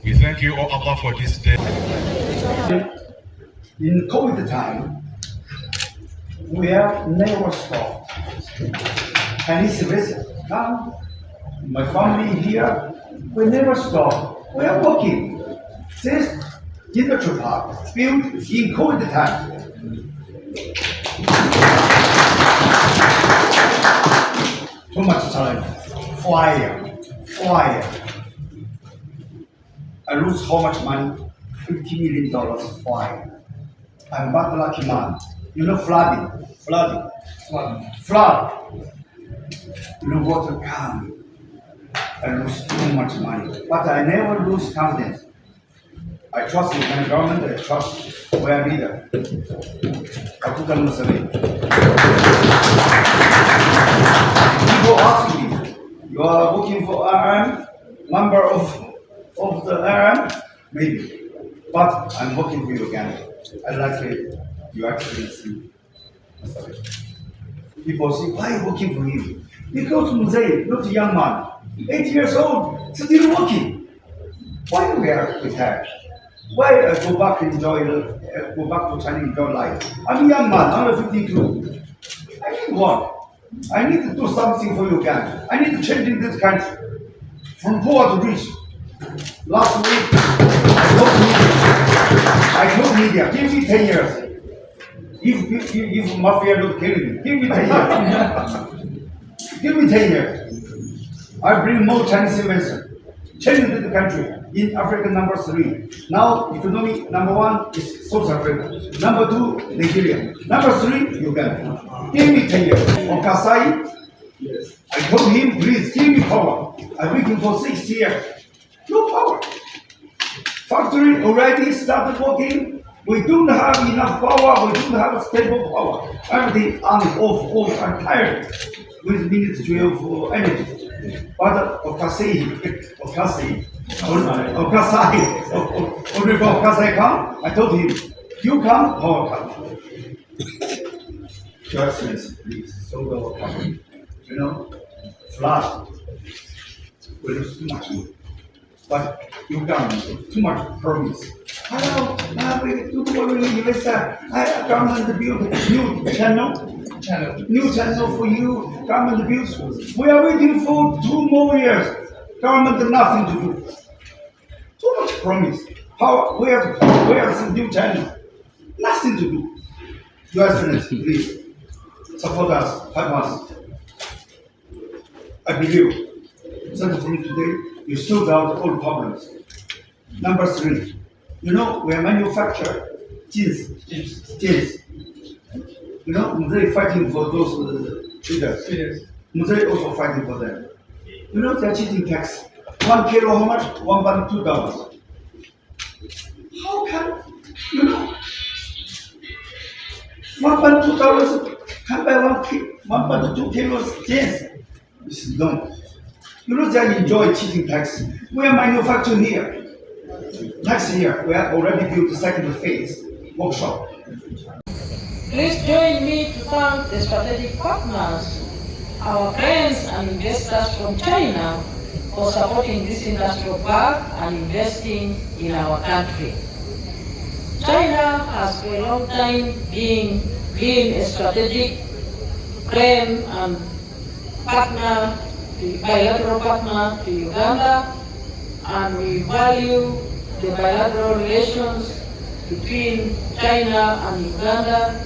We thank you, O Allah, for this day. In COVID time, we have never stopped. Chinese visit come, my family here, we never stop. We are working. This industry park built in COVID time. Too much challenge. Fire. I lose how much money? $50 million fire. I'm not lucky man. You know flood. You know water come. I lose too much money. But I never lose confidence. I trust in my government, I trust where leader. People ask me, you are working for RM, member of the RM? Maybe. But I'm working for you again. I like it. You actually see. People say, why are you working for him? Because Mzee, not a young man, 8 years old, still working. Why we are retired? Why go back to China enjoy life? I'm a young man, I'm 52. I need work. I need to do something for Uganda. I need to change in this country. From poor to rich. Last week, I told media, give me 10 years. If mafia don't kill me, give me 10 years. Give me 10 years. I bring more Chinese investors. Change the country. In Africa, number 3. Now, economy number 1 is South Africa. Number 2, Nigeria. Number 3, Uganda. Give me 10 years. Okasai, yes. I told him, please give me power. I'm waiting for 6 years. No power. Factory already started working. We don't have enough power. We don't have stable power. Everything on, off. I'm tired with Ministry of Energy. But Okasai come. I told him, you come, power come. Justice, please, so welcome. You know, flood. We lose too much money. But you got too much promise. Hello, we do government build new channel for you. Government build. We are waiting for 2 more years. Government nothing to do. Too much promise. Where is the new channel? Nothing to do. Your Excellency, please support us, help us. I believe. Starting from today, you sort out all problems. Number 3, you know, we manufacture jeans. You know, they're fighting for those leaders. Yes. They're also fighting for them. You know, they're cheating tax. 1 kilo, how much? $1.2. How can, you know, $1.2 can buy 1.2 kilos jeans? This is dumb. You know, they enjoy cheating tax. We are manufacturing here. Next year, we have already built the second phase workshop. Please join me to thank the strategic partners, our friends and investors from China, for supporting this industrial park and investing in our country. China has for a long time been a strategic friend and partner, bilateral partner to Uganda, and we value the bilateral relations between China and Uganda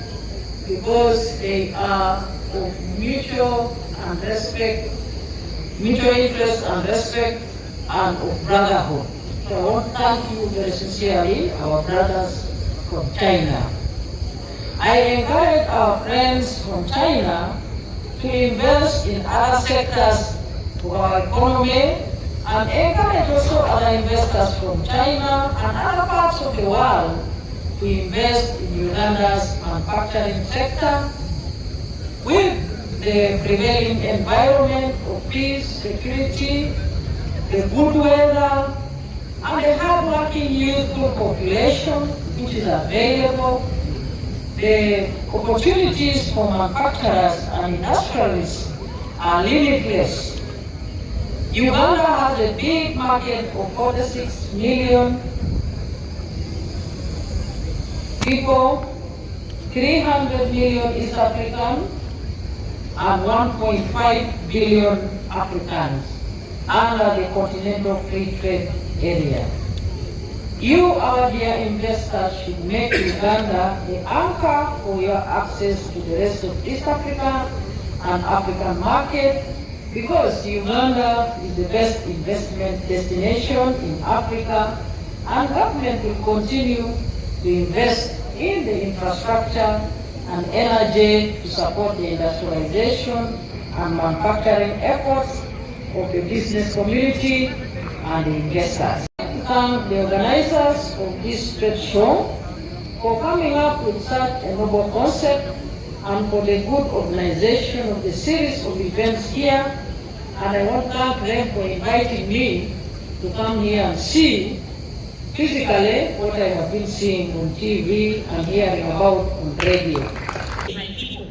because they are of mutual interest and respect and of brotherhood. So I want to thank you very sincerely, our brothers from China. I encourage our friends from China to invest in other sectors of our economy and encourage also other investors from China and other parts of the world to invest in Uganda's manufacturing sector with the prevailing environment of peace, security, the good weather, and the hard-working youthful population which is available. The opportunities for manufacturers and industrialists are limitless. Uganda has a big market of 46 million people, 300 million East African, and 1.5 billion Africans under the Continental Free Trade Area. You, our dear investors, should make Uganda the anchor for your access to the rest of East Africa and African market, because Uganda is the best investment destination in Africa, and government will continue to invest in the infrastructure and energy to support the industrialization and manufacturing efforts of the business community and the investors. I thank the organizers of this trade show for coming up with such a noble concept and for the good organization of the series of events here. And I want to thank them for inviting me to come here and see physically what I have been seeing on TV and hearing about on radio. My people,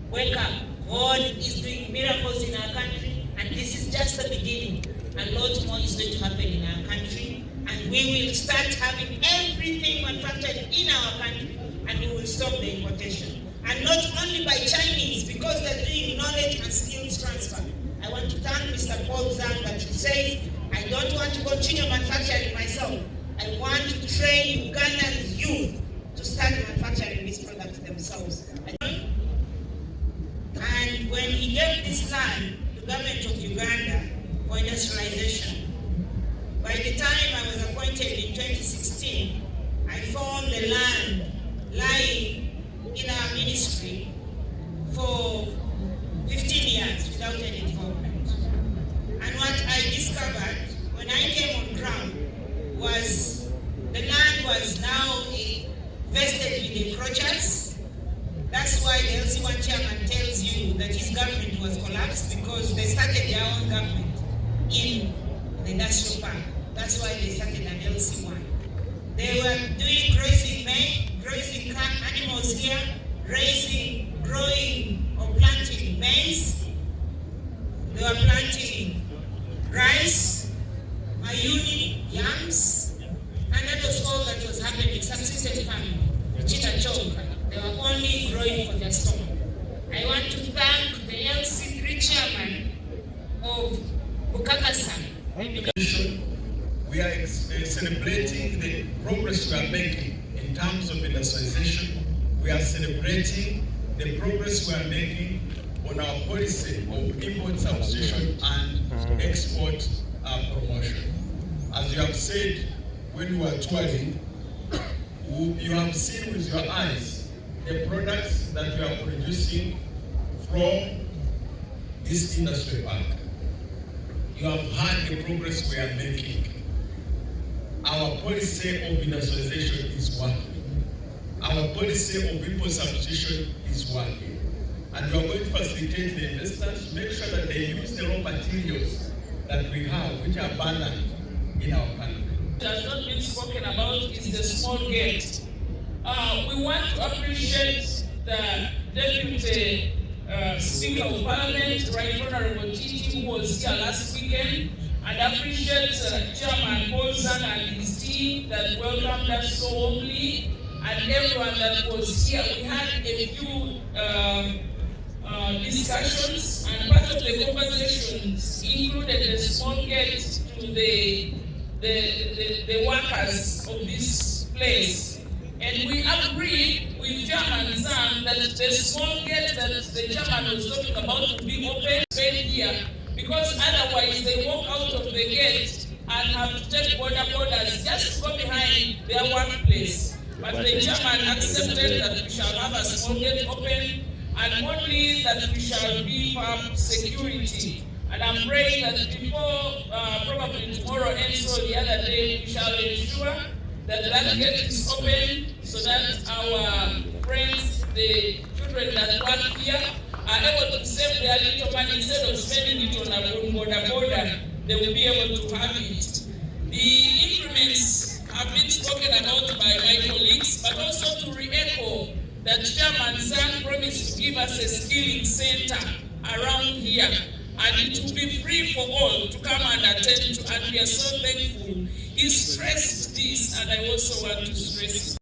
wake up. God is doing miracles in our country, and this is just the beginning. A lot more is going to happen in our country, and we will start having everything manufactured in our country, and we will stop the importation. And not only by Chinese, because they're doing knowledge and skills transfer. I want to thank Mr. Paul Zhang that he says, I don't want to continue manufacturing myself. I want to train Ugandan youth to start manufacturing these products themselves. And when he gave this land to the government of Uganda for industrialization, by the time I was appointed in 2016, I found the land lying in our ministry for 15 years without any development. And what I discovered when I came on ground was the land was now vested with the encroachers. That's why the LC1 chairman tells you that his government was collapsed, because they started their own government in the industrial park. That's why they started an LC1. They were doing grazing animals here, growing or planting maize. They were planting rice, mayuni, yams, and that was all that was happening. Subsistence farming, they were only growing for their stomach. I want to thank the LC3 chairman of Bukakasa. We are celebrating the progress we are making in terms of industrialization. We are celebrating the progress we are making on our policy of import substitution and export promotion. As you have said, when you are touring, you have seen with your eyes the products that we are producing from this industry park. You have heard the progress we are making. Our policy of industrialization is working. Our policy of import substitution is working. And we are going to facilitate the investors to make sure that they use the raw materials that we have, which are abundant in our country. What has not been spoken about is the small gate. We want to appreciate the Deputy Speaker of Parliament, Right Honorable Titi, who was here last weekend, and appreciate Chairman Paul Zhang and his team that welcomed us so warmly, and everyone that was here. We had a few discussions, and part of the conversations included a small gate to the workers of this place. And we agreed with Chairman Zhang that the small gate that the chairman was talking about would be open here, because otherwise they walk out of the gate and have to take borders just to go behind their workplace. But the chairman accepted that we shall have a small gate open, and only that we shall beef up security. And I'm praying that before probably tomorrow ends, so the other day, we shall ensure that that gate is open, so that our friends, the children that work here, are able to save their little money instead of spending it on a border. They will be able to have it. The increments have been spoken about by my colleagues, but also to re-echo that Chairman Zhang promised to give us a skilling center around here. and it will be free for all to come and attend to, and we are so thankful. He stressed this, and I also want to stress it.